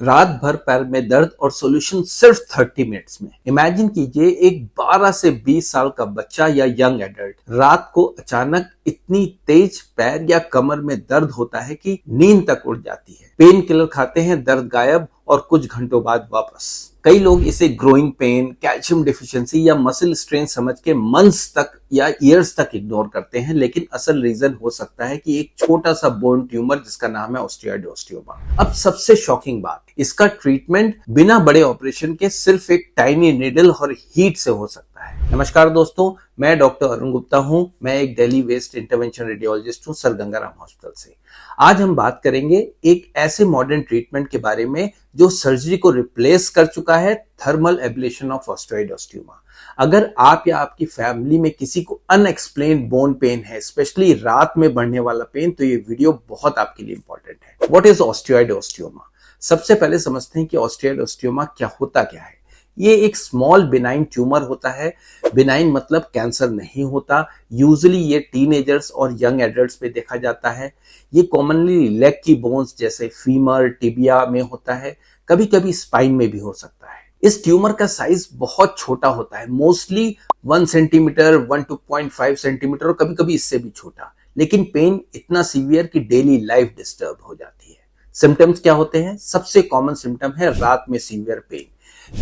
रात भर पैर में दर्द और सॉल्यूशन सिर्फ 30 मिनट्स में। इमेजिन कीजिए एक 12 से 20 साल का बच्चा या यंग एडल्ट, रात को अचानक इतनी तेज पैर या कमर में दर्द होता है कि नींद तक उड़ जाती है। पेन किलर खाते हैं, दर्द गायब और कुछ घंटों बाद वापस। कई लोग इसे ग्रोइंग पेन, कैल्शियम डिफिशियंसी या मसल स्ट्रेन समझ के मंथ्स तक या ईयर्स तक इग्नोर करते हैं, लेकिन असल रीजन हो सकता है कि एक छोटा सा बोन ट्यूमर जिसका नाम है ऑस्टियोइड ओस्टियोमा। अब सबसे शॉकिंग बात, इसका ट्रीटमेंट बिना बड़े ऑपरेशन के सिर्फ एक टाइनी नीडल और हीट से हो सकता है। नमस्कार दोस्तों, मैं डॉक्टर अरुण गुप्ता हूं। मैं एक दिल्ली बेस्ड इंटरवेंशन रेडियोलॉजिस्ट हूं सर गंगाराम हॉस्पिटल से। आज हम बात करेंगे एक ऐसे मॉडर्न ट्रीटमेंट के बारे में जो सर्जरी को रिप्लेस कर चुका है, thermal ablation of osteoid osteoma. अगर आप या आपकी फैमिली में किसी को अनएक्सप्लेन्ड बोन पेन है, स्पेशली रात में बढ़ने वाला पेन, तो ये वीडियो बहुत आपके लिए इंपॉर्टेंट है। What is osteoid osteoma? सबसे पहले समझते हैं कि ऑस्टियोइड ओस्टियोमा क्या होता क्या है। ये एक स्मॉल बिनाइन ट्यूमर होता है। बिनाइन मतलब कैंसर नहीं होता। यूजुअली ये टीनेजर्स और यंग एडल्ट्स में देखा जाता है। ये कॉमनली लेग की बोन्स जैसे फीमर, टिबिया में होता है। कभी कभी स्पाइन में भी हो सकता है। इस ट्यूमर का साइज बहुत छोटा होता है, मोस्टली 1 सेंटीमीटर, 1 to 0.5 सेंटीमीटर और कभी कभी इससे भी छोटा। लेकिन पेन इतना सीवियर कि डेली लाइफ डिस्टर्ब हो जाती है। सिम्टम्स क्या होते हैं? सबसे कॉमन सिम्टम है रात में सीवियर पेन।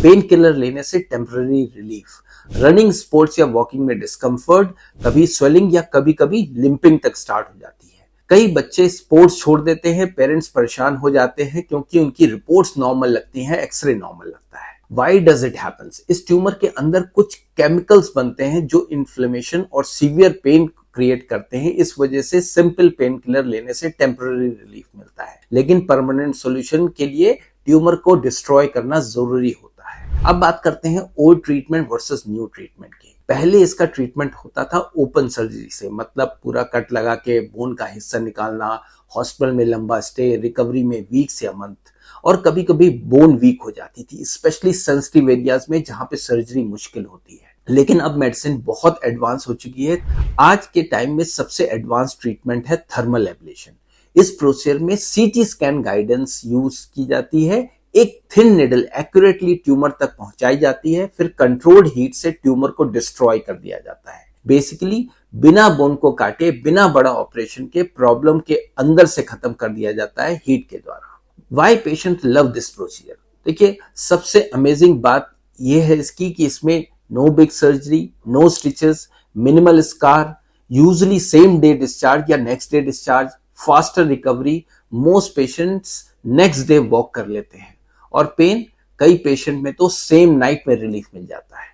पेन किलर लेने से टेम्पररी रिलीफ, रनिंग, स्पोर्ट्स या वॉकिंग में डिस्कम्फर्ट, कभी स्वेलिंग या कभी कभी लिंपिंग तक स्टार्ट हो जाती है। कई बच्चे स्पोर्ट्स छोड़ देते हैं, पेरेंट्स परेशान हो जाते हैं क्योंकि उनकी रिपोर्ट्स नॉर्मल लगती हैं, एक्सरे नॉर्मल लगता है। Why does it happens? इस ट्यूमर के अंदर कुछ केमिकल्स बनते हैं जो इन्फ्लेमेशन और सीवियर पेन क्रिएट करते हैं। इस वजह से सिंपल पेन किलर लेने से टेम्पररी रिलीफ मिलता है, लेकिन परमानेंट सॉल्यूशन के लिए ट्यूमर को डिस्ट्रॉय करना जरूरी होता है। अब बात करते हैं old treatment versus new treatment की। पहले इसका ट्रीटमेंट होता था ओपन सर्जरी से, मतलब पूरा कट लगा के बोन का हिस्सा निकालना, हॉस्पिटल में लंबा स्टे, रिकवरी में वीक्स या मंथ, और कभी कभी बोन वीक हो जाती थी, स्पेशली सेंसिटिव एरियाज में जहां पे सर्जरी मुश्किल होती है। लेकिन अब मेडिसिन बहुत एडवांस हो चुकी है। आज के टाइम में सबसे एडवांस ट्रीटमेंट है थर्मल एब्लेशन। इस प्रोसीजर में सीटी स्कैन गाइडेंस यूज की जाती है। एक थिन निडल एक्यूरेटली ट्यूमर तक पहुंचाई जाती है, फिर कंट्रोल्ड हीट से ट्यूमर को डिस्ट्रॉय कर दिया जाता है। बेसिकली बिना बोन को काटे, बिना बड़ा ऑपरेशन के प्रॉब्लम के अंदर से खत्म कर दिया जाता है हीट के द्वारा। Why patient love this procedure? देखिए, सबसे अमेजिंग बात यह है इसकी कि इसमें no big surgery, no stitches, minimal scar, usually same day discharge या next day discharge, faster recovery. Most patients next day walk कर लेते हैं और पेन कई पेशेंट में तो सेम नाइट में रिलीफ मिल जाता है।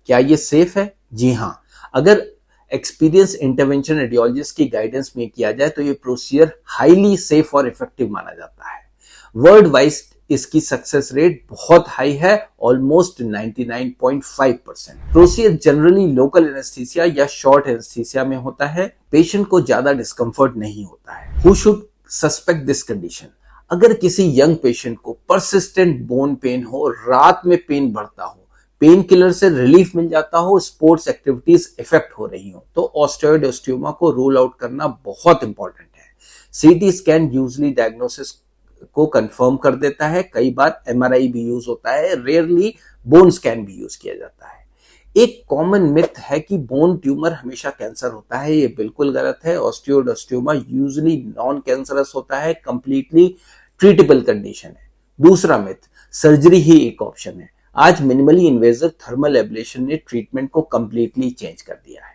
क्या ये सेफ है? जी हाँ, अगर एक्सपीरियंस इंटरवेंशन रेडियोलॉजिस्ट की गाइडेंस में किया जाए तो ये प्रोसीजर हाईली सेफ और इफेक्टिव माना जाता है। वर्ल्ड वाइज इसकी सक्सेस रेट बहुत हाई है, almost 99.5%। Procedure generally local anaesthesia या शॉर्ट एनेस्थीसिया में होता है। पेशेंट को ज्यादा डिस्कम्फर्ट नहीं होता है। Who should suspect this condition? अगर किसी यंग पेशेंट को परसिस्टेंट बोन पेन हो, रात में पेन बढ़ता हो, पेन किलर से रिलीफ मिल जाता हो, स्पोर्ट्स एक्टिविटीज इफेक्ट हो रही हो, तो ऑस्टियोइड ओस्टियोमा को रूल आउट करना बहुत इंपॉर्टेंट है। सीटी स्कैन यूजुअली डायग्नोसिस को कंफर्म कर देता है। कई बार एमआरआई भी यूज होता है, रेयरली बोन स्कैन भी यूज किया जाता है। एक कॉमन मिथ है कि बोन ट्यूमर हमेशा कैंसर होता है। ये बिल्कुल गलत है। Osteoid osteoma usually non cancerous होता है, कंप्लीटली ट्रीटेबल कंडीशन है। दूसरा मिथ, सर्जरी ही एक ऑप्शन है। आज मिनिमली इन्वेजिव थर्मल एब्लेशन ने ट्रीटमेंट को कंप्लीटली चेंज कर दिया है।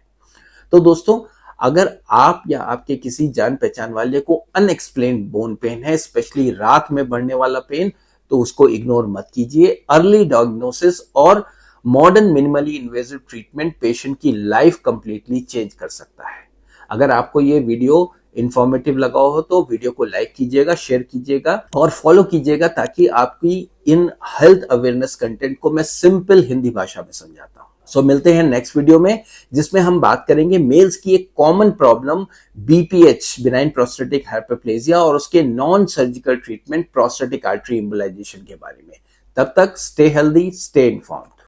तो दोस्तों, अगर आप या आपके किसी जान पहचान वाले को अनएक्सप्लेन्ड बोन पेन है, स्पेशली रात में बढ़ने वाला पेन, तो उसको इग्नोर मत कीजिए। अर्ली डायग्नोसिस और modern minimally invasive treatment patient की लाइफ कंप्लीटली चेंज कर सकता है। अगर आपको ये वीडियो इंफॉर्मेटिव लगा हो तो वीडियो को लाइक कीजिएगा, शेयर कीजिएगा और फॉलो कीजिएगा, ताकि आपकी इन हेल्थ अवेयरनेस कंटेंट को मैं सिंपल हिंदी भाषा में समझाता हूं। सो मिलते हैं नेक्स्ट वीडियो में, जिसमें हम बात करेंगे मेल्स की एक common problem BPH, benign prostatic hyperplasia, और उसके non surgical treatment prostatic artery embolisation के बारे में। तब तक स्टे हेल्दी, स्टे इन्फॉर्म्ड।